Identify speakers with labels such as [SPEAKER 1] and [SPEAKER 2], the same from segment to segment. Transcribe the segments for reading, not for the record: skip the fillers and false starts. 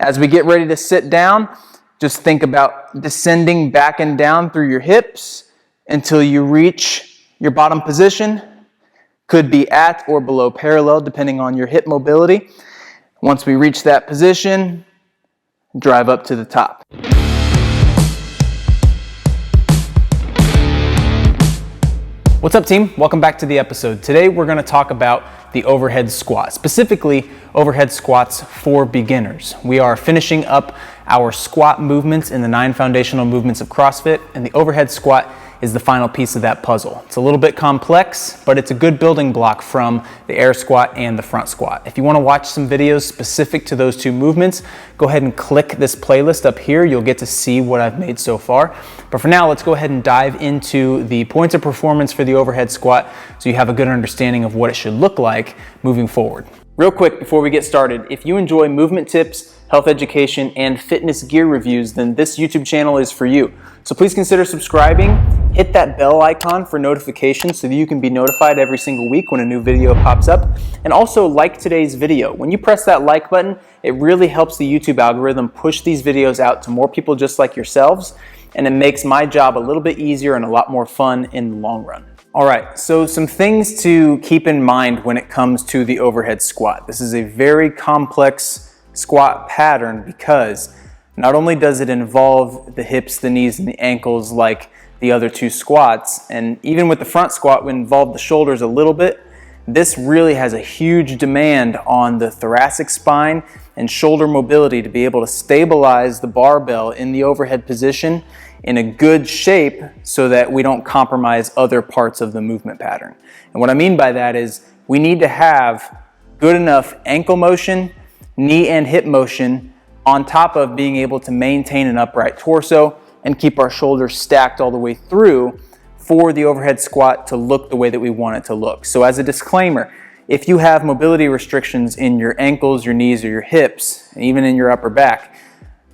[SPEAKER 1] As we get ready to sit down, just think about descending back and down through your hips until you reach your bottom position. Could be at or below parallel depending on your hip mobility. Once we reach that position, drive up to the top. What's up, team? Welcome back to the episode. Today we're going to talk about the overhead squat, specifically overhead squats for beginners. We are finishing up our squat movements in the 9 foundational movements of CrossFit, and the overhead squat is the final piece of that puzzle. It's a little bit complex, but it's a good building block from the air squat and the front squat. If you want to watch some videos specific to those two movements, go ahead and click this playlist up here. You'll get to see what I've made so far. But for now, let's go ahead and dive into the points of performance for the overhead squat so you have a good understanding of what it should look like moving forward. Real quick before we get started, if you enjoy movement tips, health education, and fitness gear reviews, then this YouTube channel is for you. So please consider subscribing, hit that bell icon for notifications so that you can be notified every single week when a new video pops up, and also like today's video. When you press that like button, it really helps the YouTube algorithm push these videos out to more people just like yourselves, and it makes my job a little bit easier and a lot more fun in the long run. All right, so some things to keep in mind when it comes to the overhead squat. This is a very complex squat pattern because not only does it involve the hips, the knees, and the ankles like the other two squats, and even with the front squat, we involve the shoulders a little bit, this really has a huge demand on the thoracic spine and shoulder mobility to be able to stabilize the barbell in the overhead position in a good shape so that we don't compromise other parts of the movement pattern. And what I mean by that is we need to have good enough ankle motion, knee and hip motion on top of being able to maintain an upright torso and keep our shoulders stacked all the way through for the overhead squat to look the way that we want it to look. So as a disclaimer, if you have mobility restrictions in your ankles, your knees, or your hips, and even in your upper back,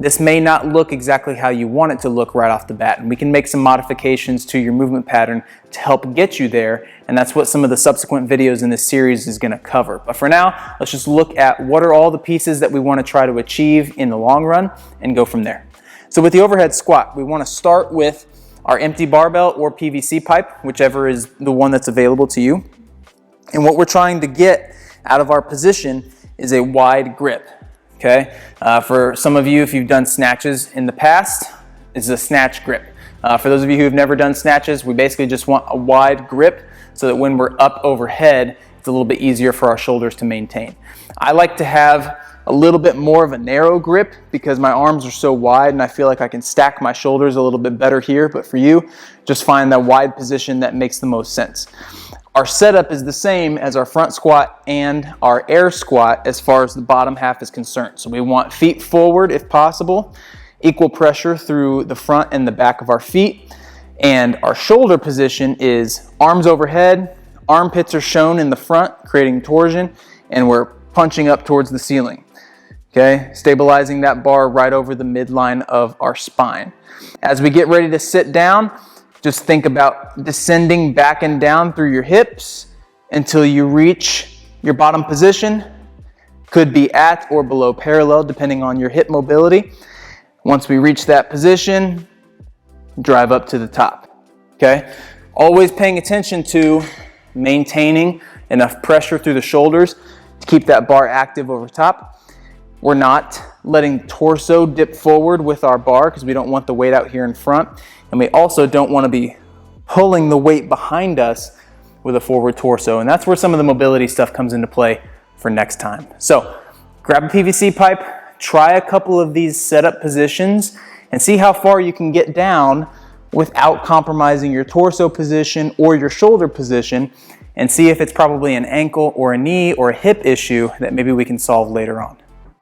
[SPEAKER 1] this may not look exactly how you want it to look right off the bat, and we can make some modifications to your movement pattern to help get you there, and that's what some of the subsequent videos in this series is going to cover. But for now, let's just look at what are all the pieces that we want to try to achieve in the long run and go from there. So with the overhead squat, we want to start with our empty barbell or PVC pipe, whichever is the one that's available to you. And what we're trying to get out of our position is a wide grip. Okay, for some of you, if you've done snatches in the past, it's a snatch grip. For those of you who have never done snatches, we basically just want a wide grip so that when we're up overhead, it's a little bit easier for our shoulders to maintain. I like to have a little bit more of a narrow grip because my arms are so wide and I feel like I can stack my shoulders a little bit better here, but for you, just find that wide position that makes the most sense. Our setup is the same as our front squat and our air squat as far as the bottom half is concerned. So we want feet forward if possible, equal pressure through the front and the back of our feet. And our shoulder position is arms overhead, armpits are shown in the front, creating torsion, and we're punching up towards the ceiling. Okay, stabilizing that bar right over the midline of our spine. As we get ready to sit down, just think about descending back and down through your hips until you reach your bottom position. Could be at or below parallel depending on your hip mobility. Once we reach that position, drive up to the top. Okay? Always paying attention to maintaining enough pressure through the shoulders to keep that bar active over top. We're not letting torso dip forward with our bar because we don't want the weight out here in front. And we also don't want to be pulling the weight behind us with a forward torso. And that's where some of the mobility stuff comes into play for next time. So grab a PVC pipe, try a couple of these setup positions, and see how far you can get down without compromising your torso position or your shoulder position, and see if it's probably an ankle or a knee or a hip issue that maybe we can solve later on.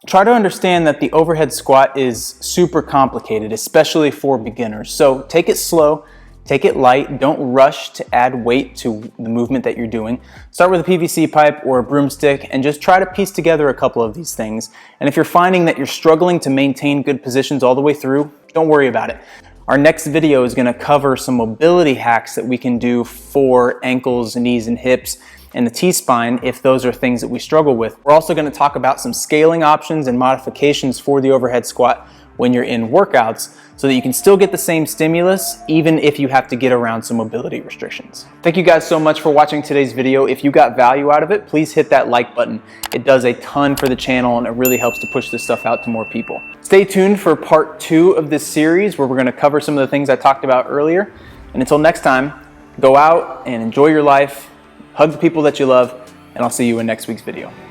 [SPEAKER 1] Try to understand that the overhead squat is super complicated, especially for beginners. So take it slow, take it light, don't rush to add weight to the movement that you're doing. Start with a PVC pipe or a broomstick and just try to piece together a couple of these things. And if you're finding that you're struggling to maintain good positions all the way through, don't worry about it. Our next video is going to cover some mobility hacks that we can do for ankles, knees, and hips and the T-spine if those are things that we struggle with. We're also going to talk about some scaling options and modifications for the overhead squat when you're in workouts so that you can still get the same stimulus even if you have to get around some mobility restrictions. Thank you guys so much for watching today's video. If you got value out of it, please hit that like button. It does a ton for the channel and it really helps to push this stuff out to more people. Stay tuned for part 2 of this series where we're going to cover some of the things I talked about earlier. And until next time, go out and enjoy your life, hug the people that you love, and I'll see you in next week's video.